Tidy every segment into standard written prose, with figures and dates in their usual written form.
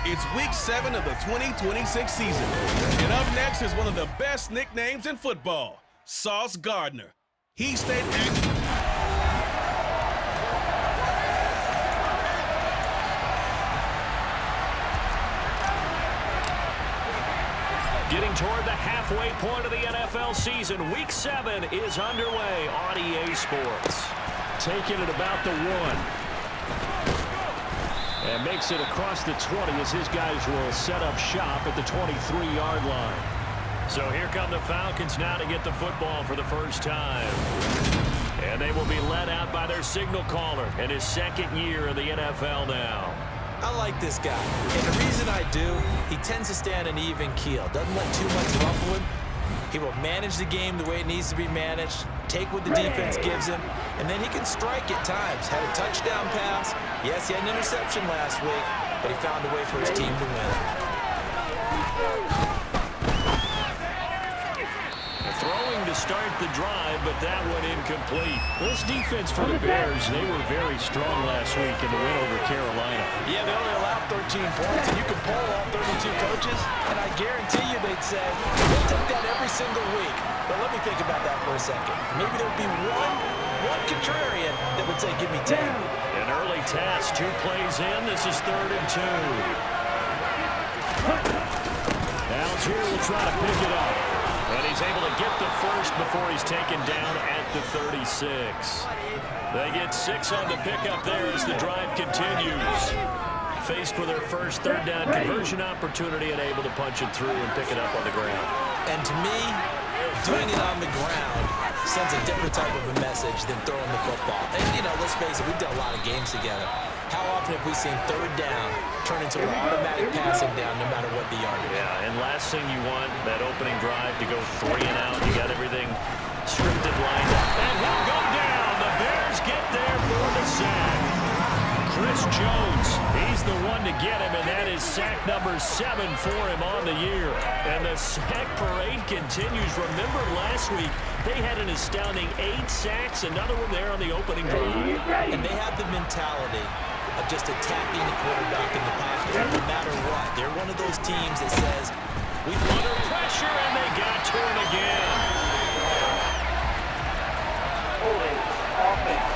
It's week 7 of the 2026 season. And up next is one of the best nicknames in football, Sauce Gardner. He stayed active. Getting toward the halfway point of the NFL season, Week 7 is underway on EA Sports. Taking it about the 1. And makes it across the 20 as his guys will set up shop at the 23-yard line. So here come the Falcons now to get the football for the first time. And they will be led out by their signal caller in his second year in the NFL now. I like this guy, and the reason I do, he tends to stay on an even keel, doesn't let too much ruffle him. He will manage the game the way it needs to be managed, take what the defense gives him, and then he can strike at times. Had a touchdown pass. Yes, he had an interception last week, but he found a way for his team to win. Throwing to start the drive, but that one incomplete. This defense for the Bears, they were very strong last week in the win over Carolina. Yeah, they only allowed 13 points, and you can poll all 32 coaches, and I guarantee you they'd say, we'll take that every single week. But let me think about that for a second. Maybe there would be one contrarian that would say, give me 10. An early test, 2 plays in. This is 3rd and 2. Algier will try to pick it up. And he's able to get the first before he's taken down at the 36. They get 6 on the pickup there as the drive continues. Faced with their first 3rd down conversion opportunity and able to punch it through and pick it up on the ground. And to me, doing it on the ground sends a different type of a message than throwing the football. And, you know, let's face it, we've done a lot of games together. How often have we seen 3rd down turn into an automatic passing down no matter what the yardage? Yeah, and last thing you want, that opening drive to go 3 and out. You got everything scripted, lined up. And he'll go down. The Bears get there for the sack. Chris Jones, he's the one to get him, and that is sack number 7 for him on the year. And the sack parade continues. Remember last week, they had an astounding 8 sacks, another one there on the opening drive. And they have the mentality of just attacking the quarterback in the pocket no matter what. They're one of those teams that says, we've under pressure, and they got to him again. Holding offense.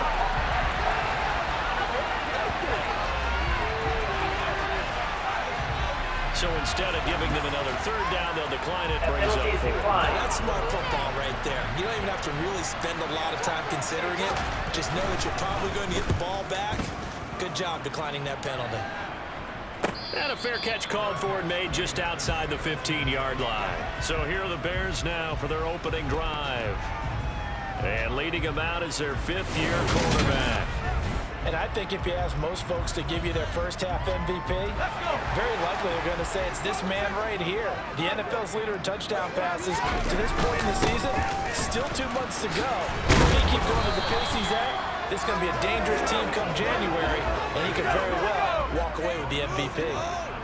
So instead of giving them another 3rd down, they'll decline it, brings up 4. That's smart football right there. You don't even have to really spend a lot of time considering it. Just know that you're probably going to get the ball back. Good job declining that penalty. And a fair catch called for and made just outside the 15-yard line. So here are the Bears now for their opening drive. And leading them out is their 5th-year quarterback. And I think if you ask most folks to give you their first half MVP, very likely they're going to say it's this man right here. The NFL's leader in touchdown passes to this point in the season. Still 2 months to go. If he keeps going to the pace he's at, this is going to be a dangerous team come January, and he could very well walk away with the MVP.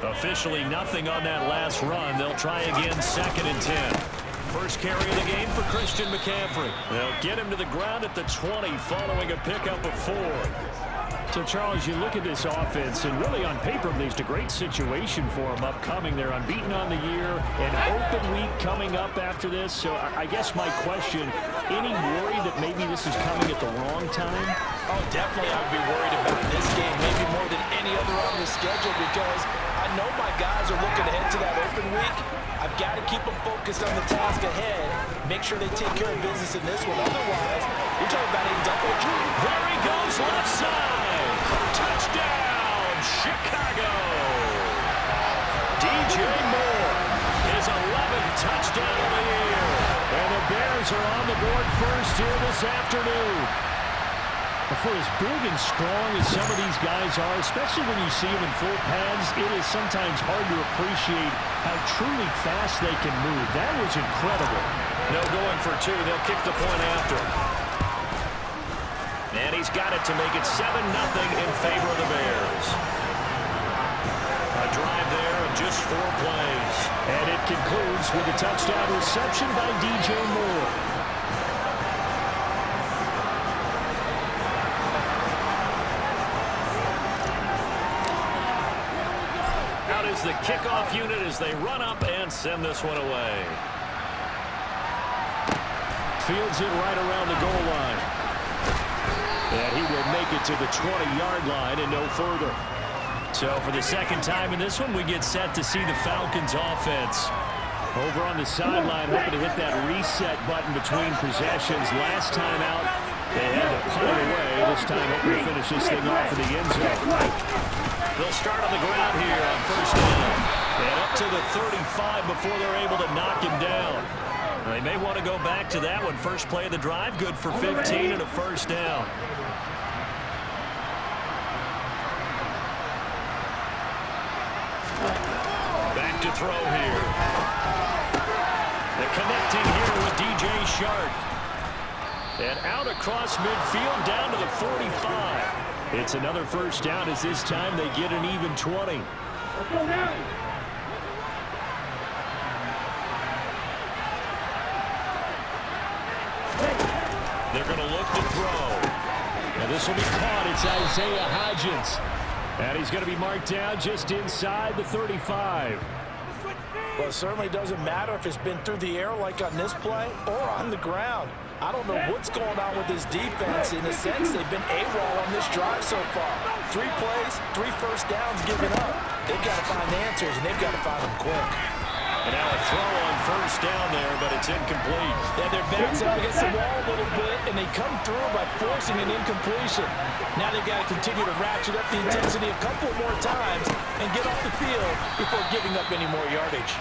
Officially nothing on that last run. They'll try again 2nd and 10. First carry of the game for Christian McCaffrey. They'll get him to the ground at the 20 following a pickup of 4. So, Charles, you look at this offense, and really on paper, there's a great situation for them upcoming. They're unbeaten on the year, an open week coming up after this. So I guess my question, any worry that maybe this is coming at the wrong time? Oh, definitely I would be worried about this game, maybe more than any other on the schedule, because I know my guys are looking ahead to that open week. I've got to keep them focused on the task ahead, make sure they take care of business in this one. Otherwise, you're talking about a double treat. There he goes, left side. Touchdown, Chicago. DJ Moore, his 11th touchdown of the year. And the Bears are on the board first here this afternoon. For as big and strong as some of these guys are, especially when you see them in full pads, it is sometimes hard to appreciate how truly fast they can move. That was incredible. No going for 2. They'll kick the point after. And he's got it to make it 7-0 in favor of the Bears. A drive there of just 4 plays. And it concludes with a touchdown reception by DJ Moore. the kickoff unit as they run up and send this one away. Fields it right around the goal line. And he will make it to the 20-yard line and no further. So for the second time in this one, we get set to see the Falcons offense. Over on the sideline, hoping to hit that reset button between possessions. Last time out, they had to punt it away. This time, hoping to finish this thing off in the end zone. They'll start on the ground here on first down. And up to the 35 before they're able to knock him down. They may want to go back to that one. First play of the drive, good for 15 and a first down. Back to throw here. The connecting here with DJ Shark. And out across midfield down to the 45. It's another first down as this time they get an even 20. They're going to look to throw. And this will be caught. It's Isaiah Hodgins. And he's going to be marked down just inside the 35. Well, it certainly doesn't matter if it's been through the air like on this play or on the ground. I don't know what's going on with this defense. In a sense, they've been AWOL on this drive so far. 3 plays, 3 first downs given up. They've got to find answers, and they've got to find them quick. And now a throw on first down there, but it's incomplete. Yeah, their backs up against the wall a little bit, and they come through by forcing an incompletion. Now they've got to continue to ratchet up the intensity a couple more times and get off the field before giving up any more yardage.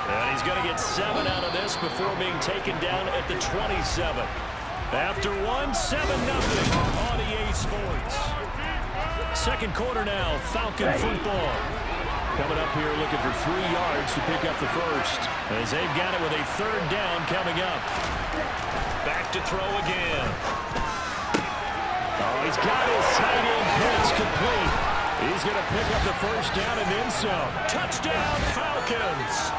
And he's going to get 7 out of this before being taken down at the 27. After 1, 7-0 on EA Sports. Second quarter now, Falcon football. Coming up here looking for 3 yards to pick up the first. As they've got it with a third down coming up. Back to throw again. Oh, he's got his tight end blitz complete. He's going to pick up the first down and then some. Touchdown Falcons.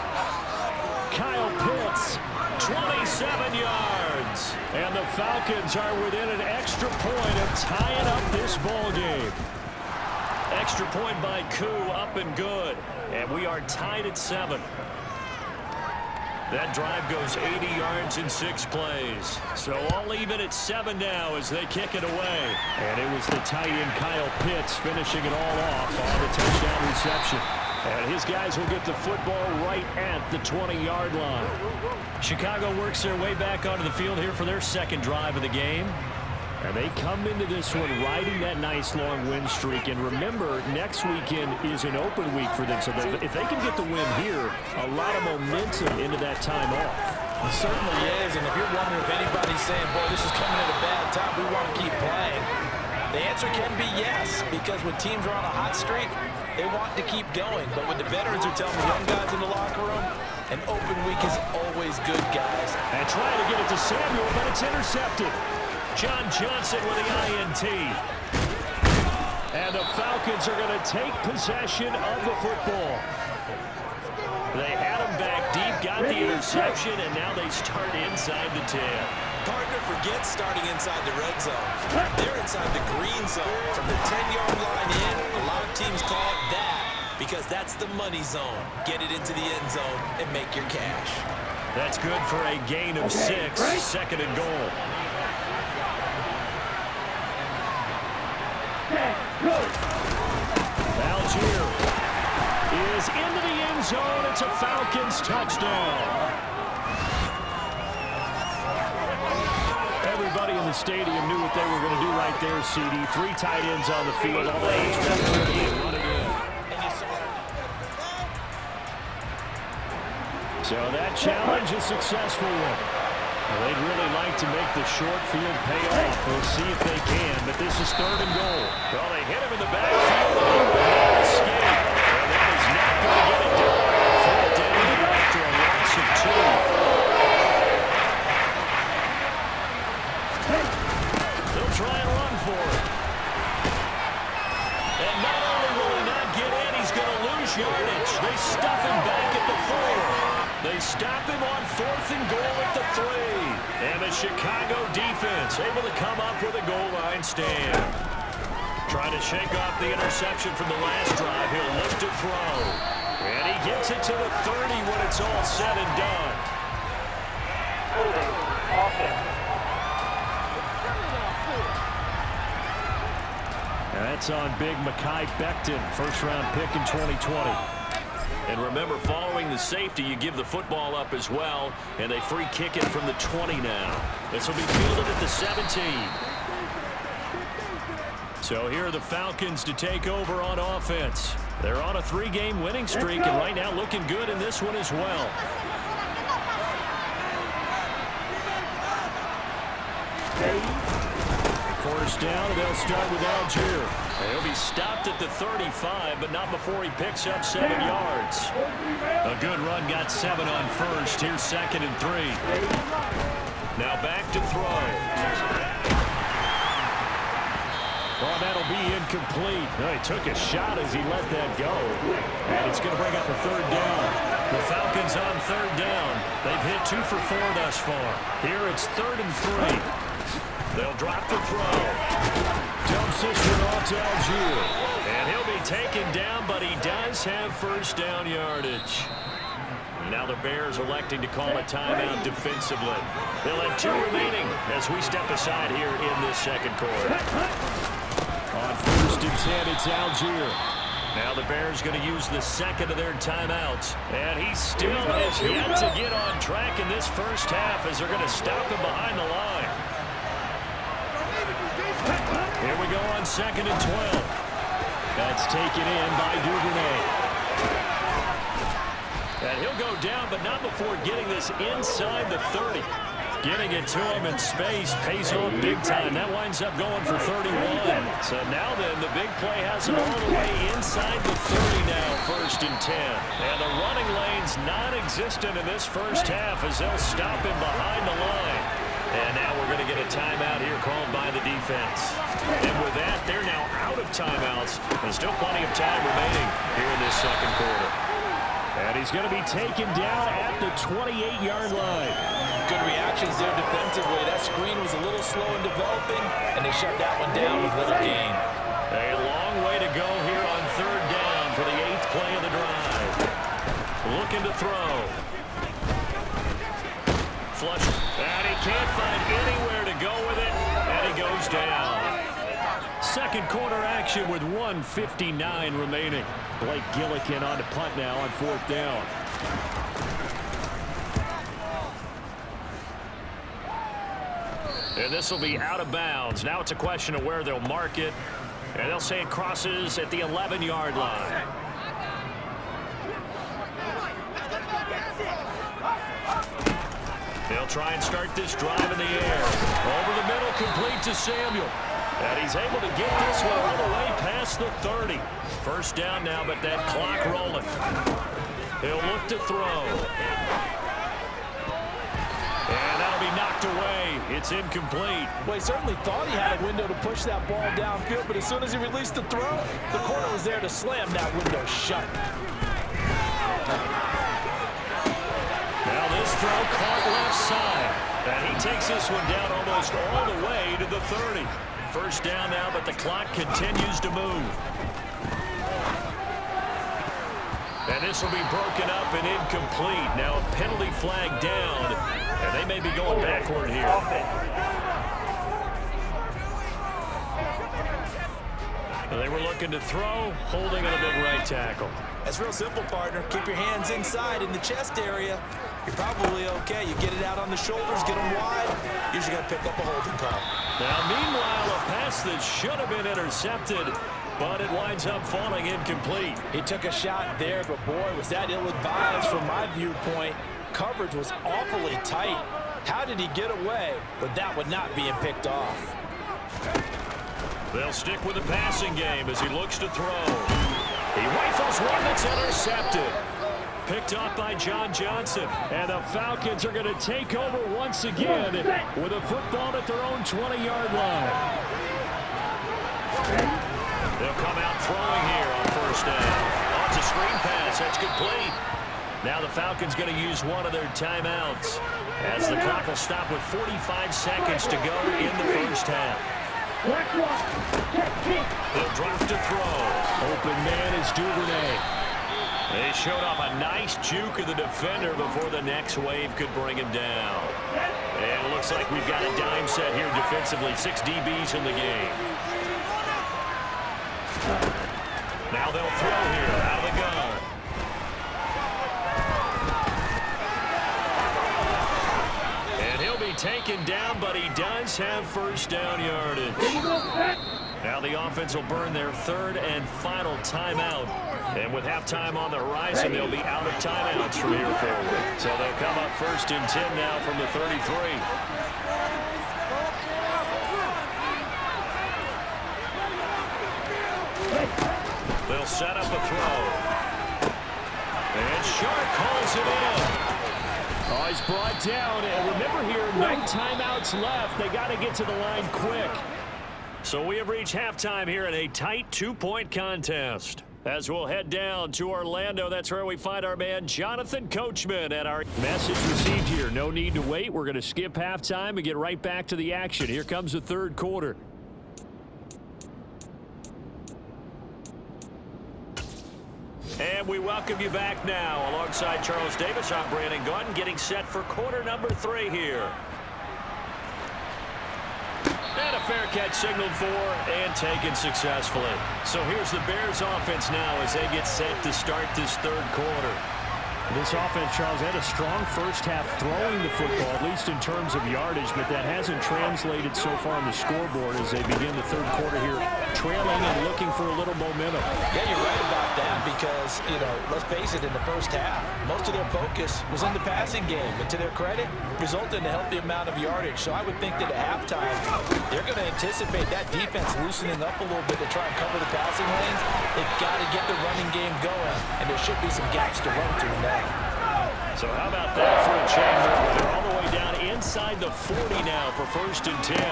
Kyle Pitts. 27 yards. And the Falcons are within an extra point of tying up this ball game. Extra point by Koo, up and good. And we are tied at 7. That drive goes 80 yards in 6 plays. So all even at 7 now as they kick it away. And it was the tight end Kyle Pitts finishing it all off on the touchdown reception. And his guys will get the football right at the 20-yard line. Chicago works their way back onto the field here for their second drive of the game. And they come into this one riding that nice long win streak. And remember, next weekend is an open week for them. So if they can get the win here, a lot of momentum into that time off. It certainly is. And if you're wondering if anybody's saying, boy, this is coming at a bad time, we want to keep playing, the answer can be yes. Because when teams are on a hot streak, they want to keep going. But what the veterans are telling the young guys in the locker room, an open week is always good, guys. And trying to get it to Samuel, but it's intercepted. John Johnson with the INT. And the Falcons are going to take possession of the football. They had him back deep, got the interception, and now they start inside the 10. Partner, forget starting inside the red zone. They're inside the green zone. From the 10-yard line in, a lot of teams call it that because that's the money zone. Get it into the end zone and make your cash. That's good for a gain of 6, second and goal. Algier is into the end zone. It's a Falcons touchdown. Everybody in the stadium knew what they were going to do right there, CD. 3 tight ends on the field. All they expected to be running in. So that challenge is successful. Well, they'd really like to make the short field pay off. We'll see if they can, but this is third and goal. Well, they hit him in the backfield and he escape. And that is not going to get it done. Fourth down after a loss of 2. They'll try and run for it. And not only will he not get in, he's going to lose yardage. They stuff him back at the 4. They stop him on 4th and goal at the 3. And the Chicago defense able to come up with a goal line stand. Trying to shake off the interception from the last drive. He'll look to throw. And he gets it to the 30 when it's all said and done. Holding. Offense. And that's on big Mekhi Becton, first-round pick in 2020. And remember, following the safety, you give the football up as well, and they free kick it from the 20 now. This will be fielded at the 17. So here are the Falcons to take over on offense. They're on a 3-game winning streak, and right now looking good in this one as well. First down, and they'll start with Algier. He'll be stopped at the 35, but not before he picks up 7 yards. A good run, got 7 on first. Here's 2nd and 3. Now back to throw. Oh, that'll be incomplete. Oh, he took a shot as he let that go. And it's going to bring up a 3rd down. The Falcons on 3rd down. They've hit 2 for 4 thus far. Here it's 3rd and 3. They'll drop the throw. Dumps this one off to Algier. And he'll be taken down, but he does have first down yardage. Now the Bears electing to call a timeout defensively. They'll have 2 remaining as we step aside here in this 2nd quarter. On 1st and 10, it's Algier. Now the Bears going to use the 2nd of their timeouts. And he still has yet to get on track in this first half as they're going to stop him behind the line. Here we go on 2nd and 12. That's taken in by Duvernay. And he'll go down, but not before getting this inside the 30. Getting it to him in space pays off big time. That winds up going for 31. So now then, the big play has him all the way inside the 30 now, 1st and 10. And the running lane's non-existent in this first half as they'll stop him behind the line. And now we're going to get a timeout here called by the defense. And with that, they're now out of timeouts. There's still plenty of time remaining here in this 2nd quarter. And he's going to be taken down at the 28-yard line. Good reactions there defensively. That screen was a little slow in developing, and they shut that one down with little gain. A long way to go here on 3rd down for the 8th play of the drive. Looking to throw. Flush. And he can't find anywhere to go with it, and he goes down. 2nd quarter action with 1:59 remaining. Blake Gillikin on to punt now on 4th down. And this will be out of bounds. Now it's a question of where they'll mark it. And they'll say it crosses at the 11-yard line. They'll try and start this drive in the air. Over the middle, complete to Samuel. And he's able to get this one all the way past the 30. First down now, but that clock rolling. He'll look to throw. And that'll be knocked away. It's incomplete. Well, he certainly thought he had a window to push that ball downfield, but as soon as he released the throw, the corner was there to slam that window shut. Now this throw caught left side. And he takes this one down almost all the way to the 30. First down now, but the clock continues to move. And this will be broken up and incomplete. Now a penalty flag down, and they may be going backward here. They were looking to throw, holding on a big right tackle. That's real simple, partner. Keep your hands inside in the chest area. You're probably okay. You get it out on the shoulders, get them wide. Usually got to pick up a holding call. Now, meanwhile, a pass that should have been intercepted, but it winds up falling incomplete. He took a shot there, but boy, was that ill-advised from my viewpoint. Coverage was awfully tight. How did he get away? But that would not being picked off. They'll stick with the passing game as he looks to throw. He rifles one that's intercepted. Picked up by John Johnson. And the Falcons are going to take over once again with a football at their own 20-yard line. They'll come out throwing here on first down. Oh, it's a screen pass. That's complete. Now the Falcons going to use one of their timeouts as the clock will stop with 45 seconds to go in the first half. They'll drop to throw. Open man is Duvernay. They showed off a nice juke of the defender before the next wave could bring him down. And it looks like we've got a dime set here defensively. 6 DBs in the game. Now they'll throw here out of the gun. And he'll be taken down, but he does have first down yardage. Now the offense will burn their 3rd and final timeout. And with halftime on the horizon, they'll be out of timeouts from here forward. So they'll come up 1st and 10 now from the 33. They'll set up a throw. And Sharp calls it in. Oh, he's brought down. And remember here, no timeouts left. They got to get to the line quick. So we have reached halftime here in a tight 2-point contest. As we'll head down to Orlando, that's where we find our man Jonathan Coachman at our message received here. No need to wait. We're going to skip halftime and get right back to the action. Here comes the 3rd quarter. And we welcome you back now. Alongside Charles Davis, I'm Brandon Gordon, getting set for quarter number 3 here. And a fair catch signaled for and taken successfully. So here's the Bears offense now as they get set to start this 3rd quarter. This offense, Charles, had a strong first half throwing the football, at least in terms of yardage, but that hasn't translated so far on the scoreboard as they begin the 3rd quarter here, trailing and looking for a little momentum. Yeah, you're right about that because, you know, let's face it, in the first half, most of their focus was in the passing game. And to their credit, resulted in a healthy amount of yardage. So I would think that at halftime, they're going to anticipate that defense loosening up a little bit to try and cover the passing lanes. They've got to get the running game going, and there should be some gaps to run through now. So how about that for a chain move? They're all the way down inside the 40 now for 1st and 10.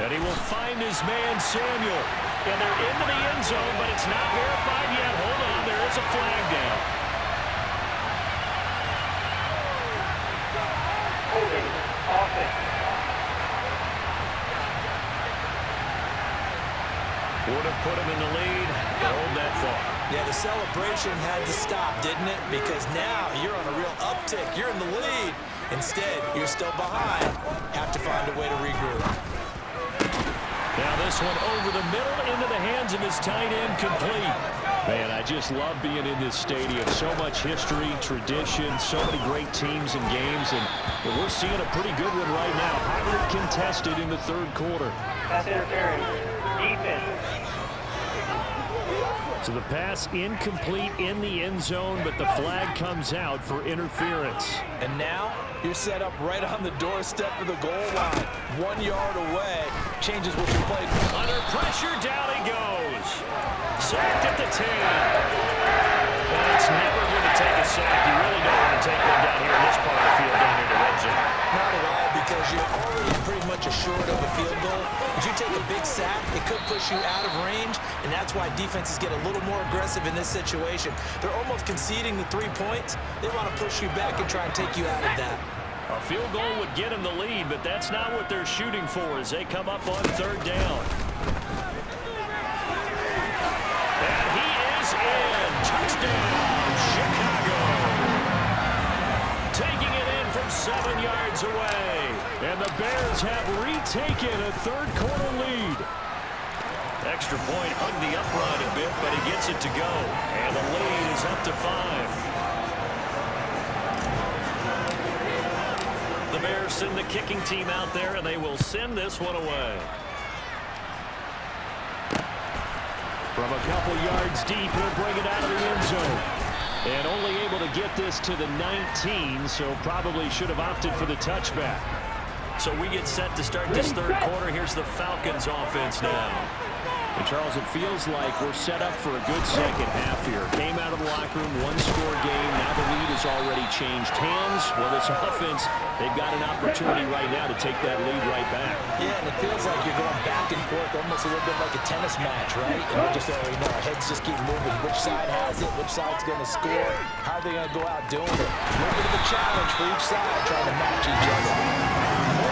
And he will find his man Samuel. And they're into the end zone, but it's not verified yet. Hold on, there is a flag down. Holding. Offense. Would have put him in the lead. Hold that thought. Yeah, the celebration had to stop, didn't it? Because now you're on a real uptick. You're in the lead. Instead, you're still behind. Have to find a way to regroup. Now this one over the middle into the hands of his tight end, complete. Man, I just love being in this stadium. So much history, tradition, so many great teams and games, and we're seeing a pretty good one right now. Hotly contested in the 3rd quarter. Pass interference. Defense. So the pass incomplete in the end zone, but the flag comes out for interference. And now you're set up right on the doorstep of the goal line. 1 yard away. Changes what you played. Under pressure, down he goes. Sacked at the 10. Well, it's never going to take a sack. You really don't want to take one down here in this part of the field down here to red zone. Not at all, because you're already pretty much assured of a field goal. If you take a big sack, it could push you out of range, and that's why defenses get a little more aggressive in this situation. They're almost conceding the 3 points. They want to push you back and try and take you out of that. A field goal would get them the lead, but that's not what they're shooting for as they come up on 3rd down. And he is in. Touchdown, Chicago. Taking it in from 7 yards away. And the Bears have retaken a 3rd quarter lead. Extra point hugged the upright a bit, but he gets it to go. And the lead is up to 5. The Bears send the kicking team out there, and they will send this one away. From a couple yards deep, he'll bring it out of the end zone. And only able to get this to the 19, so probably should have opted for the touchback. So we get set to start this 3rd quarter. Here's the Falcons offense now. And Charles, it feels like we're set up for a good second half here. Came out of the locker room, 1-score game. Now the lead has already changed hands. Well, this offense, they've got an opportunity right now to take that lead right back. Yeah, and it feels like you're going back and forth, almost a little bit like a tennis match, right? And we just already know our heads just keep moving. Which side has it? Which side's going to score? How are they going to go out doing it? A little bit of a challenge for each side trying to match each other.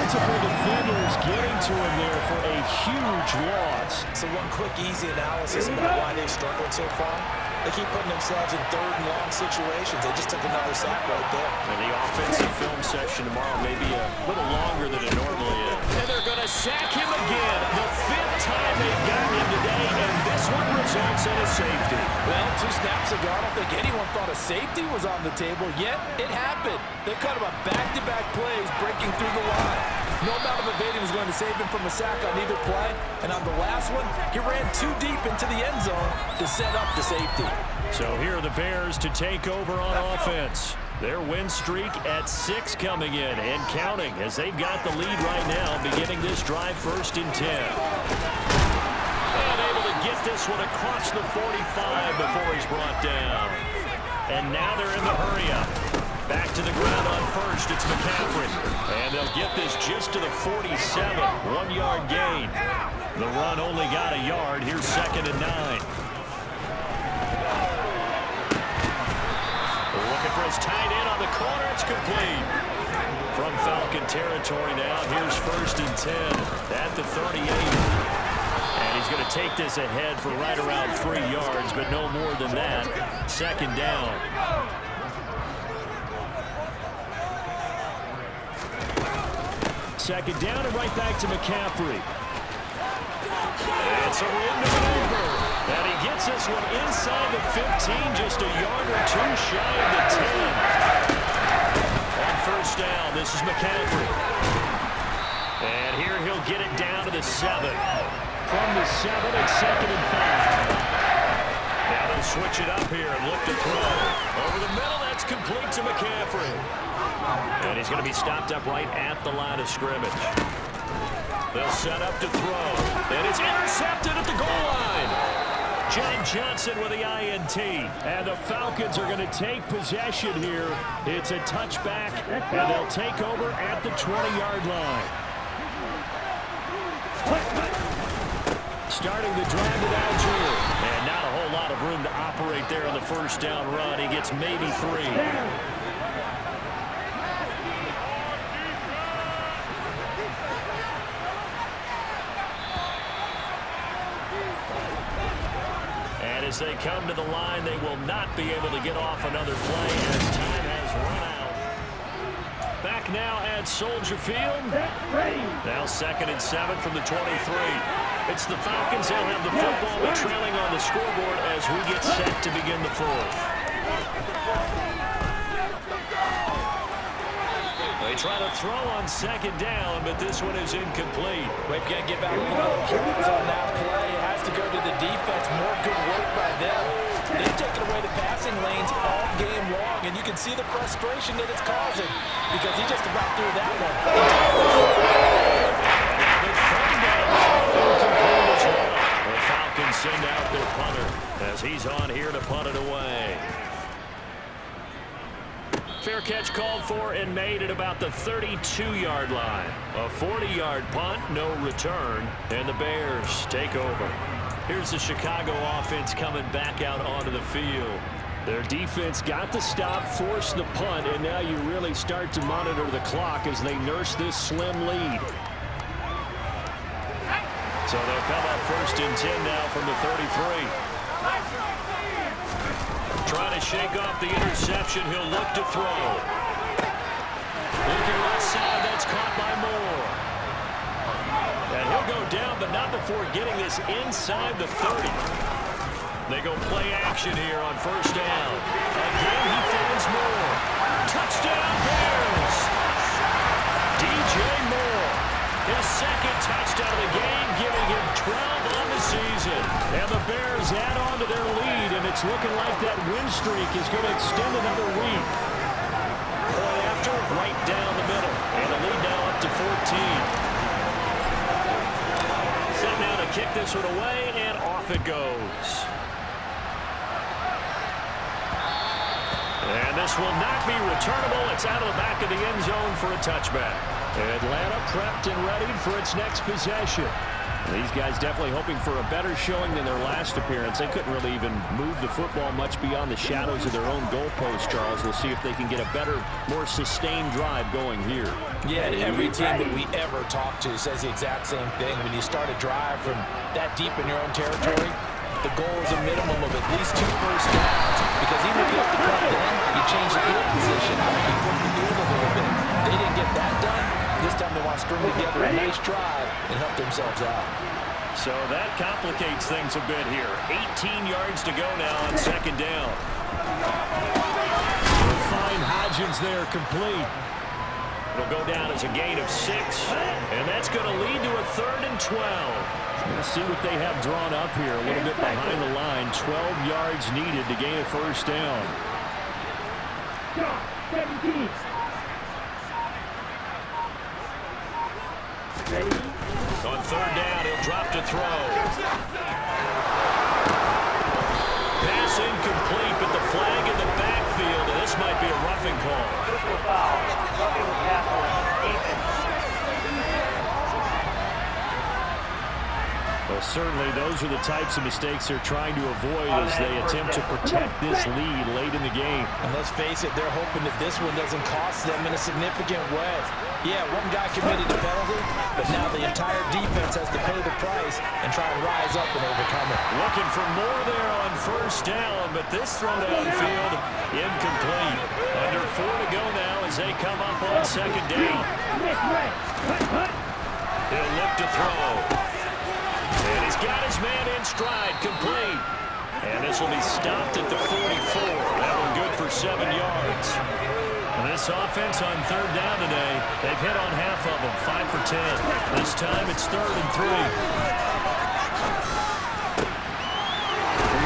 multiple defenders getting to him there for a huge loss. So one quick, easy analysis about why they've struggled so far. They keep putting themselves in third and long situations. They just took another sack right there. And the offensive film session tomorrow may be a little longer than it normally is. And they're going to sack him again. The 5th time they've got him today, and this one results in a safety. Well, 2 snaps ago, I don't think anyone thought a safety was on the table, yet it happened. They cut him a back-to-back plays breaking through the line. No amount of evading was going to save him from a sack on either play. And on the last one, he ran too deep into the end zone to set up the safety. So here are the Bears to take over on offense. Their win streak at 6 coming in and counting as they've got the lead right now, beginning this drive 1st and 10. And able to get this one across the 45 before he's brought down. And now they're in the hurry-up. Back to the ground on 1st, it's McCaffrey. And they'll get this just to the 47, 1-yard gain. The run only got a yard. Here's 2nd and 9. Looking for his tight end on the corner. It's complete. From Falcon territory now, here's 1st and 10 at the 38. And he's going to take this ahead for right around 3 yards, but no more than that. 2nd down. Second down and right back to McCaffrey. It's a window maneuver. And he gets this one inside the 15, just a yard or 2 shy of the 10. On 1st down, this is McCaffrey. And here he'll get it down to the 7. From the 7, it's 2nd and 5. Now they'll switch it up here and look to throw. Over the middle, that's complete to McCaffrey. And he's going to be stopped up right at the line of scrimmage. They'll set up to throw. And it's intercepted at the goal line. John Johnson with the INT. And the Falcons are going to take possession here. It's a touchback, and they'll take over at the 20-yard line. Starting the drive with Algier. And not a whole lot of room to operate there on the 1st down run. He gets maybe 3. As they come to the line, they will not be able to get off another play as time has run out. Back now at Soldier Field. Now 2nd and 7 from the 23. It's the Falcons. They'll have the football, but trailing on the scoreboard as we get set to begin the 4th. They try to throw on 2nd down, but this one is incomplete. We've got to give out a lot of yards on that play. It has to go to the defense. More good work by them. They've taken away the passing lanes all game long, and you can see the frustration that it's causing because he just about threw that one. The Falcons send out their punter as he's on here to punt it away. Fair catch called for and made at about the 32-yard line. A 40-yard punt, no return, and the Bears take over. Here's the Chicago offense coming back out onto the field. Their defense got the stop, forced the punt, and now you really start to monitor the clock as they nurse this slim lead. So they'll come up 1st and 10 now from the 33. Trying to shake off the interception. He'll look to throw. Looking left side. That's caught by Moore. And he'll go down, but not before getting this inside the 30. They go play action here on 1st down. Again, he finds Moore. Touchdown, Bears! DJ Moore. His 2nd touchdown of the game, giving him 12 on the season. And the Bears add on to their lead, and it's looking like that win streak is going to extend another week. Point after, right down the middle. And the lead now up to 14. Set now to kick this one away, and off it goes. And this will not be returnable. It's out of the back of the end zone for a touchback. Atlanta prepped and ready for its next possession. These guys definitely hoping for a better showing than their last appearance. They couldn't really even move the football much beyond the shadows of their own goalpost, Charles. We'll see if they can get a better, more sustained drive going here. Yeah, and every team that we ever talk to says the exact same thing. When you start a drive from that deep in your own territory, the goal is a minimum of at least 2 first downs. Because even if you have to punt then, you change the field position. You flip the field a little bit. They didn't get that done. This time they want to string together a nice drive and help themselves out. So that complicates things a bit here. 18 yards to go now on second down. We'll find Hodgins there, complete. It'll go down as a gain of 6, and that's going to lead to a 3rd and 12. We'll see what they have drawn up here. A little bit behind the line. 12 yards needed to gain a first down. 17. On 3rd down, he'll drop to throw. Pass incomplete, but the flag in the backfield, and this might be a roughing call. Personal foul. Roughing the tackle. Defense. Well, certainly those are the types of mistakes they're trying to avoid as they attempt to protect this lead late in the game. And let's face it, they're hoping that this one doesn't cost them in a significant way. Yeah, one guy committed a penalty, but now the entire defense has to pay the price and try and rise up and overcome it. Looking for more there on first down, but this throw downfield incomplete. Under 4 to go now as they come up on second down. He'll look to throw. And he's got his man in stride, complete. And this will be stopped at the 44. That one good for 7 yards. And this offense on 3rd down today, they've hit on half of them, 5 for 10. This time it's 3rd and 3.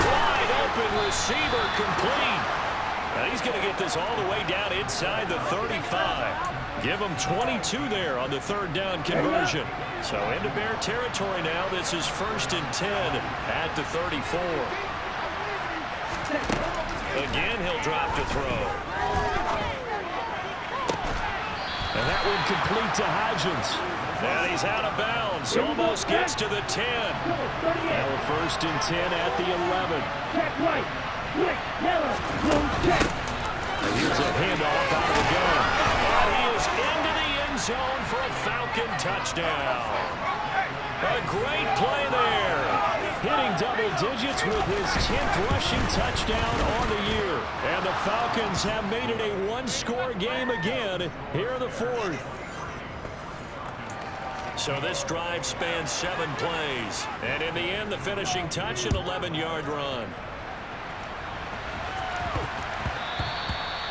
Wide open receiver, complete. Now he's going to get this all the way down inside the 35. Give him 22 there on the 3rd down conversion. So into Bear territory now. This is 1st and 10 at the 34. Again, he'll drop to throw. And that one complete to Hodgins. And he's out of bounds. Almost gets to the 10. Now a 1st and 10 at the 11. And here's a handoff out of the gun. And he is into the end zone for a Falcon touchdown. A great play there. Hitting double digits with his 10th rushing touchdown on the year. And the Falcons have made it a 1-score game again here in the 4th. So this drive spans 7 plays. And in the end, the finishing touch, an 11-yard run.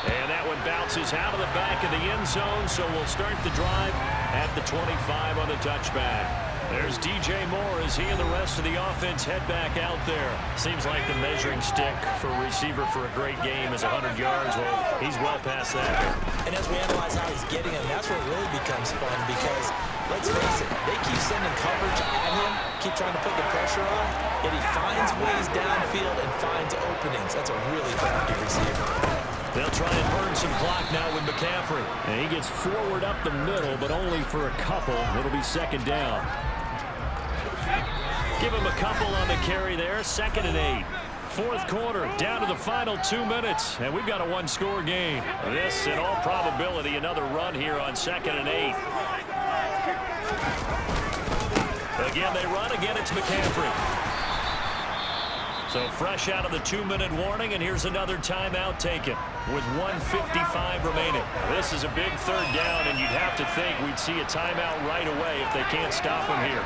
And that one bounces out of the back of the end zone, so we'll start the drive at the 25 on the touchback. There's DJ Moore as he and the rest of the offense head back out there. Seems like the measuring stick for a receiver for a great game is 100 yards. Well, he's well past that. And as we analyze how he's getting them, that's where it really becomes fun because, let's face it, they keep sending coverage at him, keep trying to put the pressure on, yet he finds ways downfield and finds openings. That's a really crafty receiver. They'll try and burn some clock now with McCaffrey. And he gets forward up the middle, but only for a couple. It'll be 2nd down. Give him a couple on the carry there. 2nd and 8. 4th quarter, down to the final 2 minutes, and we've got a 1-score game. This, in all probability, another run here on 2nd and 8. Again, they run. Again, it's McCaffrey. So fresh out of the 2-minute warning, and here's another timeout taken with 1:55 remaining. This is a big 3rd down, and you'd have to think we'd see a timeout right away if they can't stop him here.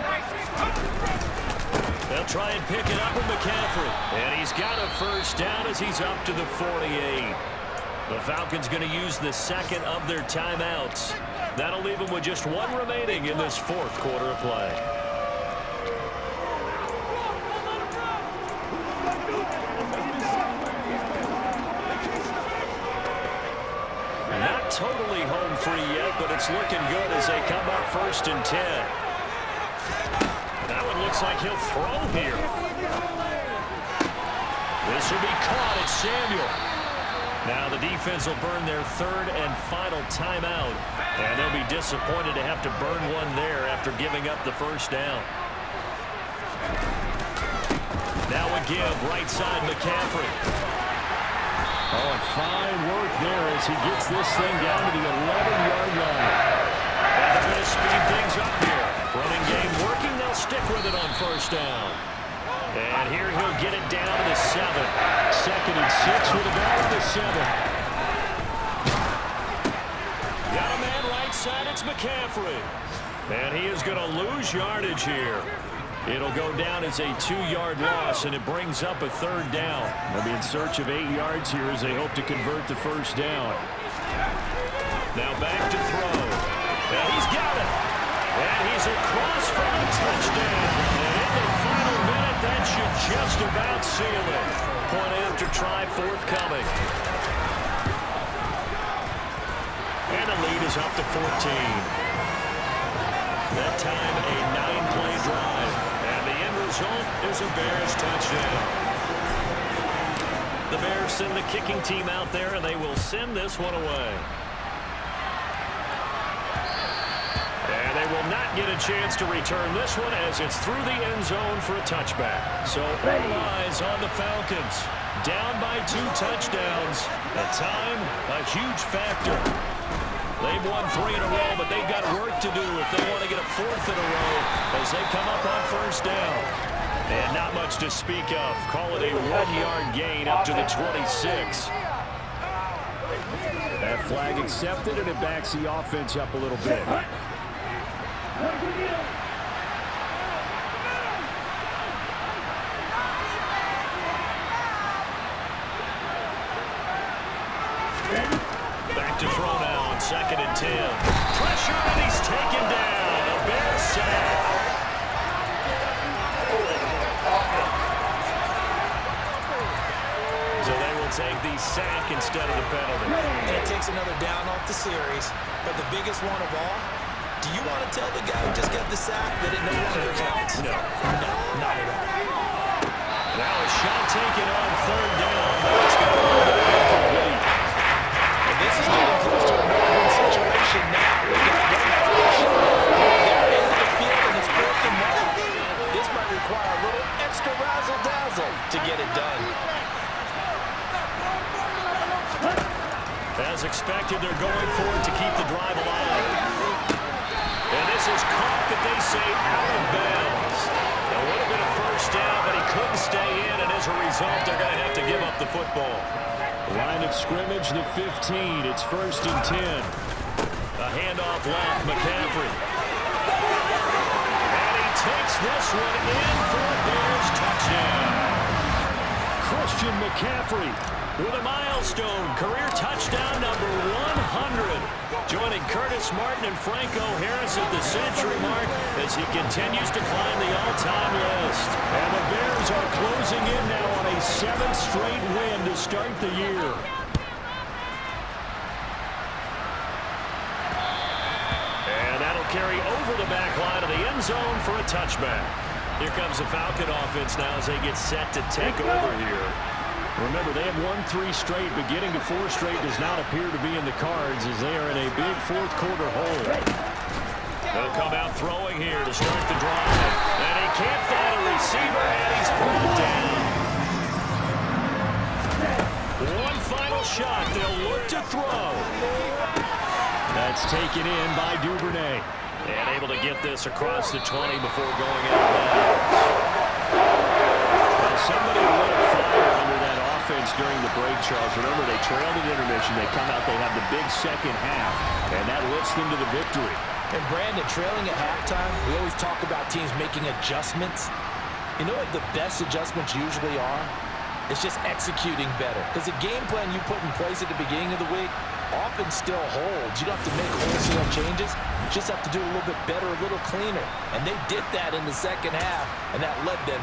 They'll try and pick it up with McCaffrey. And he's got a first down as he's up to the 48. The Falcons going to use the 2nd of their timeouts. That'll leave them with just 1 remaining in this 4th quarter of play. Not totally home free yet, but it's looking good as they come up 1st and 10. That one looks like he'll throw here. This will be caught. It's Samuel. Now the defense will burn their 3rd and final timeout. And they'll be disappointed to have to burn one there after giving up the first down. give. Right side, McCaffrey. Oh, and fine work there as he gets this thing down to the 11-yard line. And they're going to speed things up here. Running game working. They'll stick with it on first down. And here he'll get it down to the 7. 2nd and 6 with about the 7. Got a man right side. It's McCaffrey. And he is going to lose yardage here. It'll go down as a 2-yard loss, and it brings up a 3rd down. They'll be in search of 8 yards here as they hope to convert the first down. Now back to throw. And he's got it. And he's across for a touchdown. And in the final minute, that should just about seal it. Point after try forthcoming. And the lead is up to 14. That time, a 9-play drive. And the end result is a Bears touchdown. The Bears send the kicking team out there, and they will send this one away. And they will not get a chance to return this one as it's through the end zone for a touchback. So all eyes on the Falcons. Down by 2 touchdowns. At time, a huge factor. They've won 3 in a row, but they've got work to do if they want to get a 4th in a row as they come up on first down. And not much to speak of. Call it a 1-yard gain up to the 26. That flag accepted, and it backs the offense up a little bit. Back to throw now on 2nd and 10. Pressure, and he's taken down. A Bears sack. So they will take the sack instead of the penalty. And it takes another down off the series. But the biggest one of all, do you want to tell the guy who just got the sack that it no longer counts? No. No, not at all. Now a shot taken on 3rd down. That's going to be incomplete. And this is getting close to a no-win situation now. We got one final shot. They're into the field, and it's 4th and 1. This might require a little extra razzle-dazzle to get it done. As expected, they're going for it to keep the drive alive. And this is caught, that they say, out of bounds. It would have been a first down, but he couldn't stay in, and as a result, they're going to have to give up the football. Line of scrimmage, the 15. It's 1st and 10. A handoff left, McCaffrey. And he takes this one in for a Bears touchdown. Christian McCaffrey with a milestone career touchdown number 100. Joining Curtis Martin and Franco Harris at the century mark as he continues to climb the all-time list. And the Bears are closing in now on a 7th straight win to start the year. And that'll carry over the back line of the end zone for a touchback. Here comes the Falcon offense now as they get set to take over here. Remember, they have won 3 straight, but getting to 4 straight does not appear to be in the cards as they are in a big 4th quarter hole. They'll come out throwing here to start the drive. And he can't find a receiver, and he's brought down. One final shot. They'll look to throw. That's taken in by Duvernay. And able to get this across the 20 before going out of bounds. Well, somebody lit a fire under that offense during the break, Charles. Remember, they trailed at intermission. They come out, they have the big second half, and that lifts them to the victory. And Brandon, trailing at halftime, we always talk about teams making adjustments. You know what the best adjustments usually are? It's just executing better. Because the game plan you put in place at the beginning of the week often still holds. You don't have to make wholesale changes. You just have to do it a little bit better, a little cleaner. And they did that in the second half, and that led them